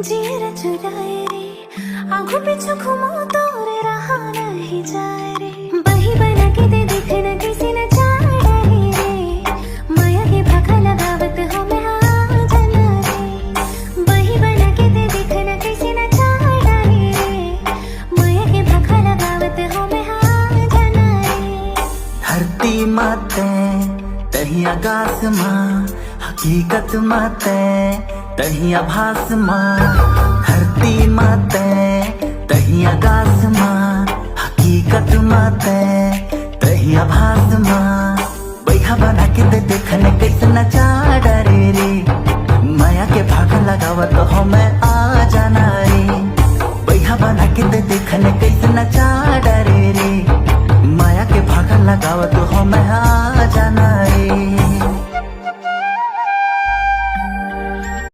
जीर चुराए रे आंखों पीछू घुमो तो रे रहा नहीं जाए रे बही बना के दे देखना किसी न चाहे रे माया के भागा लगावत हो मैं हाँ जाना रे बही बना के दे देखना किसी न चाहे रे माया के भागा लगावत हो मैं हाँ जाना रे धरती माते तही आकाश माँ हकीकत माते तही आभास माँ धरती माते तही आकाश माँ हकीकत माते तही आभास माँ बैठा बना के दे देखने कैसे नचा डरे रे माया के